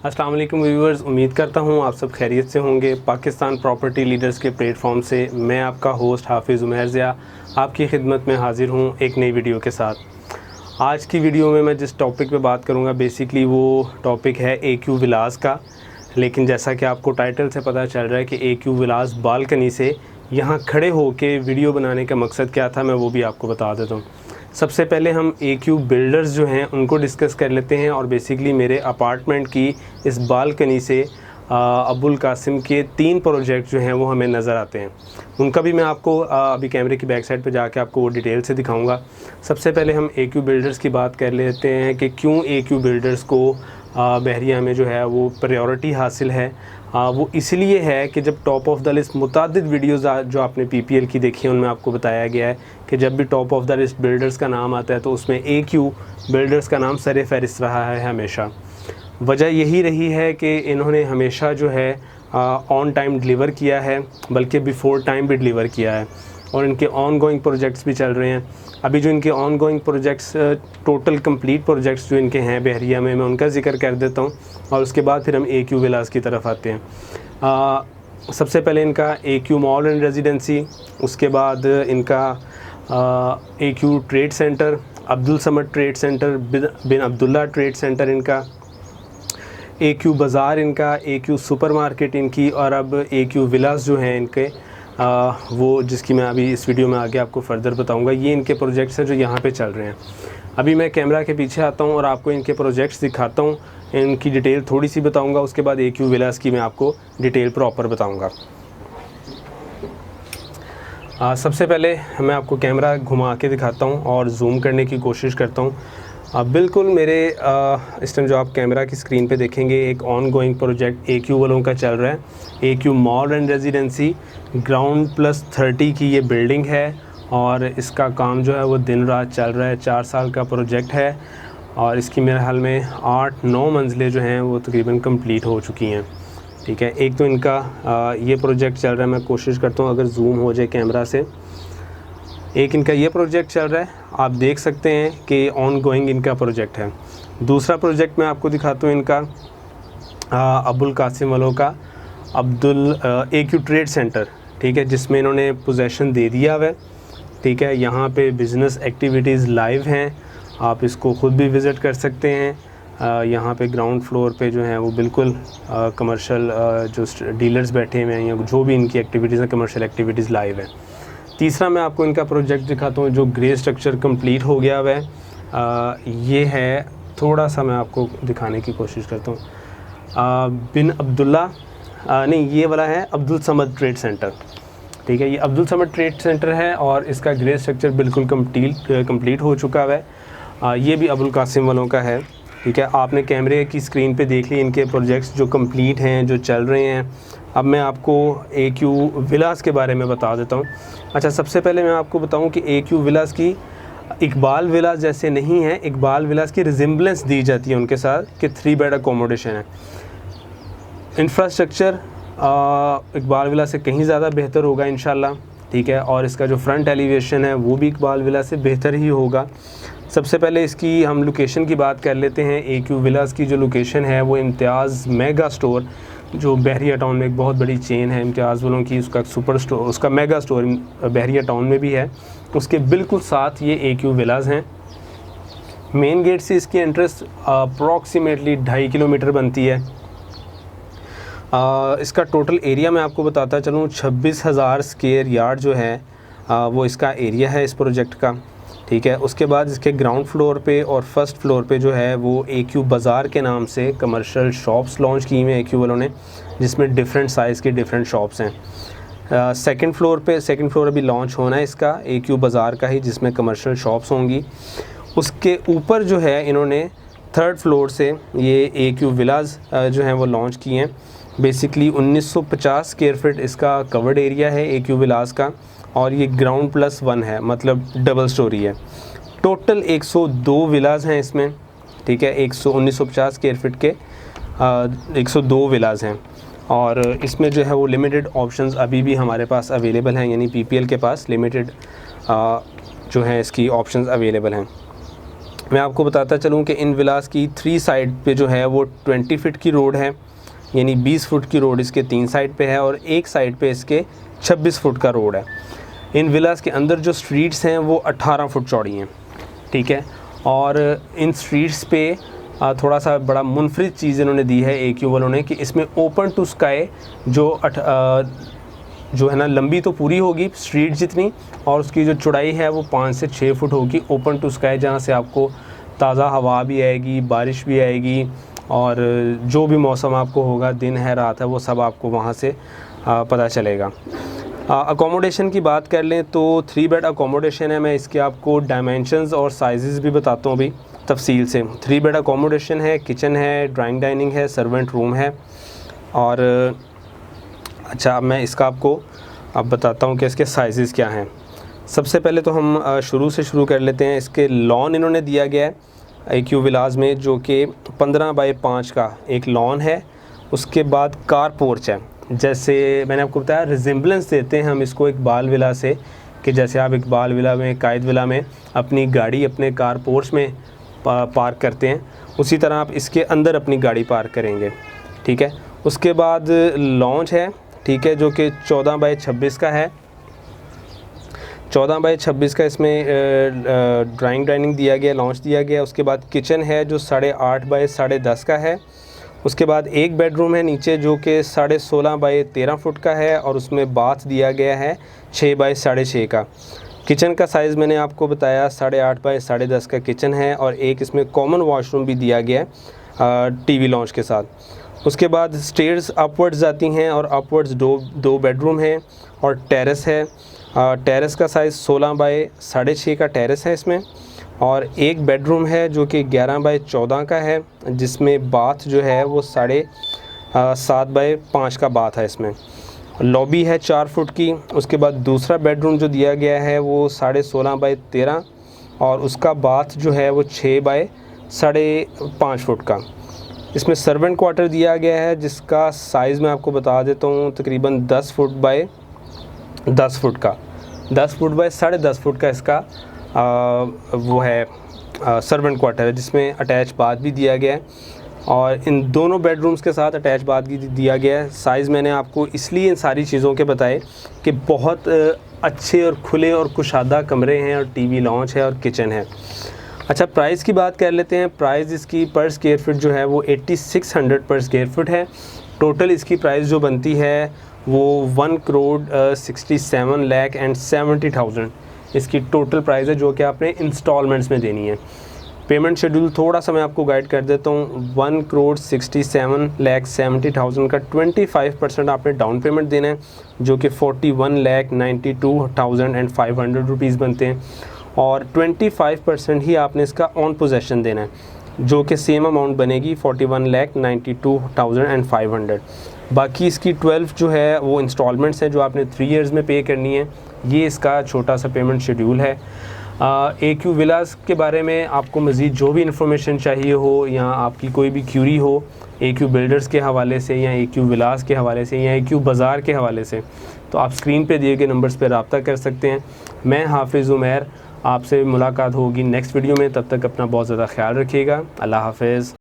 अस्सलाम वालेकुम व्यूअर्स, उम्मीद करता हूँ आप सब खैरियत से होंगे। पाकिस्तान प्रॉपर्टी लीडर्स के प्लेटफॉर्म से मैं आपका होस्ट हाफिज़ उमैर ज़िया आपकी खिदमत में हाज़िर हूँ एक नई वीडियो के साथ। आज की वीडियो में मैं जिस टॉपिक पे बात करूँगा बेसिकली वो टॉपिक है AQ विलास का। लेकिन जैसा कि आपको टाइटल से पता चल रहा है कि AQ विलास बालकनी से यहाँ खड़े होकर वीडियो बनाने का मकसद क्या था, मैं वो भी आपको बता देता हूँ। सबसे पहले हम AQ बिल्डर्स जो हैं उनको डिस्कस कर लेते हैं और बेसिकली मेरे अपार्टमेंट की इस बालकनी से अबुल कासिम के 3 प्रोजेक्ट जो हैं वो हमें नज़र आते हैं। उनका भी मैं आपको अभी कैमरे की बैक साइड पे जाके आपको वो डिटेल से दिखाऊंगा। सबसे पहले हम AQ बिल्डर्स की बात कर लेते हैं कि क्यों AQ बिल्डर्स को बहरिया में जो है वो प्रायोरिटी हासिल है। वो इसलिए है कि जब टॉप ऑफ़ द लिस्ट मुतादिद वीडियोज़ जो आपने PPL की देखी है उनमें आपको बताया गया है कि जब भी top of the list builders का नाम आता है तो उसमें AQ बिल्डर्स का नाम सर फहरिस्त रहा है हमेशा। वजह यही रही है कि इन्होंने हमेशा जो है ऑन टाइम डिलीवर किया है, बल्कि बिफ़ोर टाइम भी डिलीवर किया है और इनके ऑन गोइंग प्रोजेक्ट्स भी चल रहे हैं। अभी जो इनके on going projects total complete projects जो इनके हैं बहरिया में, मैं उनका जिक्र कर देता हूँ और उसके बाद फिर हम AQ विलास की तरफ आते हैं। सबसे पहले इनका AQ मॉल एंड रेजिडेंसी, उसके बाद इनका AQ trade centre, Abdul Samad trade centre, Bin Abdullah trade centre इनका, AQ बाज़ार इनका, AQ सुपरमार्केट इनकी, और अब AQ विलास जो हैं इनके वो जिसकी मैं अभी इस वीडियो में आगे आपको फ़र्दर बताऊंगा। ये इनके प्रोजेक्ट्स हैं जो यहाँ पे चल रहे हैं। अभी मैं कैमरा के पीछे आता हूँ और आपको इनके प्रोजेक्ट्स दिखाता हूँ, इनकी डिटेल थोड़ी सी बताऊंगा, उसके बाद AQ विलास की मैं आपको डिटेल प्रॉपर बताऊंगा। सबसे पहले मैं आपको कैमरा घुमा के दिखाता हूँ और जूम करने की कोशिश करता हूँ। बिल्कुल मेरे इस टाइम जो आप कैमरा की स्क्रीन पे देखेंगे एक ऑन गोइंग प्रोजेक्ट AQ वालों का चल रहा है। AQ mall and residency ground +30 की ये बिल्डिंग है और इसका काम जो है वो दिन रात चल रहा है। 4 साल का प्रोजेक्ट है और इसकी मेरे हाल में 8-9 मंजिलें जो हैं वो तकरीबन कंप्लीट हो चुकी हैं। ठीक है, एक तो इनका ये प्रोजेक्ट चल रहा है, मैं कोशिश करता हूँ अगर जूम हो जाए कैमरा से। एक इनका ये प्रोजेक्ट चल रहा है, आप देख सकते हैं कि ऑन गोइंग इनका प्रोजेक्ट है। दूसरा प्रोजेक्ट मैं आपको दिखाता हूँ इनका अबुल कासिम वालों का AQ ट्रेड सेंटर, ठीक है, जिसमें इन्होंने पोजेसन दे दिया हुआ है। ठीक है, यहाँ पे बिज़नेस एक्टिविटीज़ लाइव हैं, आप इसको ख़ुद भी विज़िट कर सकते हैं। यहाँ पे ग्राउंड फ्लोर पे जो है वो बिल्कुल कमर्शियल जो डीलर्स बैठे हुए हैं या जो भी इनकी एक्टिविटीज़ हैं कमर्शियल एक्टिविटीज़ लाइव है। तीसरा मैं आपको इनका प्रोजेक्ट दिखाता हूँ जो ग्रे स्ट्रक्चर कंप्लीट हो गया हुआ है। ये है, थोड़ा सा मैं आपको दिखाने की कोशिश करता हूँ। बिन अब्दुल्ला नहीं, ये वाला है अब्दुल समद ट्रेड सेंटर। ठीक है, ये अब्दुल समद ट्रेड सेंटर है और इसका ग्रे स्ट्रक्चर बिल्कुल कंप्लीट हो चुका हुआ है। ये भी अबुल कासिम वालों का है। ठीक है, आपने कैमरे की स्क्रीन पे देख ली इनके प्रोजेक्ट्स जो कंप्लीट हैं, जो चल रहे हैं। अब मैं आपको AQ विलास के बारे में बता देता हूँ। अच्छा, सबसे पहले मैं आपको बताऊँ कि AQ विलास की इकबाल विलास जैसे नहीं है, इकबाल विलास की रिजेम्बलेंस दी जाती है उनके साथ कि 3 बेड अकोमोडेशन है। इंफ्रास्ट्रक्चर इकबाल विलास से कहीं ज़्यादा बेहतर होगा इंशाल्लाह। ठीक है, और इसका जो फ्रंट एलिवेशन है वो भी इकबाल विलास से बेहतर ही होगा। सबसे पहले इसकी हम लोकेशन की बात कर लेते हैं। AQ विलास की जो लोकेशन है वो इम्तियाज़ मेगा स्टोर, जो बहरिया टाउन में एक बहुत बड़ी चेन है इम्तियाज़ वालों की, उसका सुपर स्टोर, उसका मेगा स्टोर बहरिया टाउन में भी है, उसके बिल्कुल साथ ये AQ विलास हैं। मेन गेट से इसकी एंट्रेंस अप्रॉक्सीमेटली 2.5 किलोमीटर बनती है। इसका टोटल एरिया मैं आपको बताता चलूँ, 26,000 स्क्वायर यार्ड जो है वो इसका एरिया है इस प्रोजेक्ट का। ठीक है, उसके बाद इसके ग्राउंड फ्लोर पे और फर्स्ट फ्लोर पे जो है वो AQ बाज़ार के नाम से कमर्शियल शॉप्स लॉन्च की हुई हैं AQ वालों ने, जिसमें डिफरेंट साइज़ के डिफरेंट शॉप्स हैं। सेकंड फ्लोर अभी लॉन्च होना है इसका AQ बाज़ार का ही, जिसमें कमर्शियल शॉप्स होंगी। उसके ऊपर जो है इन्होंने 3rd फ्लोर से ये AQ विलास जो हैं वो लॉन्च किए हैं। बेसिकली 1950 स्क्वायर फीट इसका कवर्ड एरिया है AQ विलास का और ये ग्राउंड +1 है, मतलब डबल स्टोरी है। टोटल 102 विलास हैं इसमें। ठीक है, 1950 स्क्वायर फीट के 102 विलास हैं और इसमें जो है वो लिमिटेड ऑप्शंस अभी भी हमारे पास अवेलेबल हैं, यानी PPL के पास लिमिटेड जो है इसकी ऑप्शंस अवेलेबल हैं। मैं आपको बताता चलूँ कि इन विलास की 3 साइड पे जो है वो 20 फीट की रोड है, यानी 20 फुट की रोड इसके 3 साइड पे है और एक साइड पे इसके 26 फुट का रोड है। इन विलास के अंदर जो स्ट्रीट्स हैं वो 18 फुट चौड़ी हैं, ठीक है। और इन स्ट्रीट्स पे थोड़ा सा बड़ा मुनफरिद चीज़ इन्होंने दी है AQ वालों ने कि इसमें ओपन टू स्काई जो है ना, लंबी तो पूरी होगी स्ट्रीट जितनी, और उसकी जो चौड़ाई है वो 5 से 6 फुट होगी ओपन टू स्काई, जहाँ से आपको ताज़ा हवा भी आएगी, बारिश भी आएगी, और जो भी मौसम आपको होगा, दिन है रात है, वो सब आपको वहाँ से पता चलेगा। अकोमोडेशन की बात कर लें तो 3 बेड अकोमोडेशन है। मैं इसके आपको डायमेंशंस और साइज़ भी बताता हूँ अभी तफसील से। 3 बेड अकोमोडेशन है, किचन है, ड्राइंग डाइनिंग है, सर्वेंट रूम है। और अच्छा, अब मैं इसका आपको अब बताता हूँ कि इसके साइज़ क्या हैं। सबसे पहले तो हम शुरू से शुरू कर लेते हैं। इसके लॉन इन्होंने दिया गया है AQ विलास में, जो कि 15 बाई 5 का एक लॉन है। उसके बाद कार पोर्च है, जैसे मैंने आपको बताया रिजेम्बलेंस देते हैं हम इसको इकबाल विला से, कि जैसे आप इकबाल विला में, कायद विला में अपनी गाड़ी अपने कार पोर्च में पार्क करते हैं, उसी तरह आप इसके अंदर अपनी गाड़ी पार्क करेंगे, ठीक है। उसके बाद लॉन्च है, ठीक है, जो कि 14 बाई 26 का है। 14 बाई 26 का इसमें ड्राइंग डाइनिंग दिया गया, लॉन्च दिया गया। उसके बाद किचन है जो 8.5 बाई 10.5 का है। उसके बाद एक बेडरूम है नीचे जो कि 16.5 बाई 13 फुट का है, और उसमें बाथ दिया गया है 6 बाई 6.5 का। किचन का साइज़ मैंने आपको बताया 8.5 बाई 10.5 का किचन है, और एक इसमें कॉमन वॉशरूम भी दिया गया है TV लॉन्च के साथ। उसके बाद स्टेयर्स अपवर्ड्स जाती हैं, और अपवर्ड्स दो बेडरूम हैं और टेरेस है। टेरेस का साइज़ 16 बाई 6.5 का टेरेस है इसमें, और एक बेडरूम है जो कि 11 बाई 14 का है, जिसमें बाथ जो है वो 7.5 बाई 5 का बाथ है इसमें। लॉबी है 4 फुट की। उसके बाद दूसरा बेडरूम जो दिया गया है वो 16.5 बाई 13, और उसका बाथ जो है वो 6 बाई 5.5 फुट का। इसमें सर्वेंट क्वार्टर दिया गया है, जिसका साइज़ मैं आपको बता देता हूँ, तकरीबन 10 फुट बाई 10 फुट का, 10 फुट बाई 10.5 फुट का इसका वो है सर्वेंट क्वार्टर है, जिसमें अटैच बाथ भी दिया गया है, और इन दोनों बेडरूम्स के साथ अटैच बाथ भी दिया गया है। साइज़ मैंने आपको इसलिए इन सारी चीज़ों के बताए कि बहुत अच्छे और खुले और कुशादा कमरे हैं, और TV लॉन्च है और किचन है। अच्छा, प्राइस की बात कर लेते हैं। प्राइस इसकी पर स्क्वायर फीट जो है वो 8600 पर स्क्वायर फीट है। टोटल इसकी प्राइस जो बनती है वो 1,67,70,000 इसकी टोटल प्राइस है, जो कि आपने इंस्टॉलमेंट्स में देनी है। पेमेंट शेड्यूल थोड़ा सा मैं आपको गाइड कर देता हूँ। 1,67,70,000 का 25% आपने डाउन पेमेंट देना है, जो कि 41,92,500 रुपीज़ बनते हैं, और 25% ही आपने इसका ऑन पोजेसन देना है, जो कि सेम अमाउंट बनेगी 41,92,500। बाकी इसकी 12 जो है वो इंस्टॉलमेंट्स हैं, जो आपने 3 इयर्स में पे करनी है। ये इसका छोटा सा पेमेंट शेड्यूल है। AQ विलास के बारे में आपको मज़ीद जो भी इन्फॉर्मेशन चाहिए हो, या आपकी कोई भी क्यूरी हो AQ बिल्डर्स के हवाले से, या AQ विलास के हवाले से, या AQ बाज़ार के हवाले से, तो आप स्क्रीन पे दिए गए नंबर्स पर रब्ता कर सकते हैं। मैं हाफिज़ उमैर, आपसे मुलाकात होगी नेक्स्ट वीडियो में। तब तक अपना बहुत ज़्यादा ख्याल रखिएगा। अल्लाह हाफ़िज़।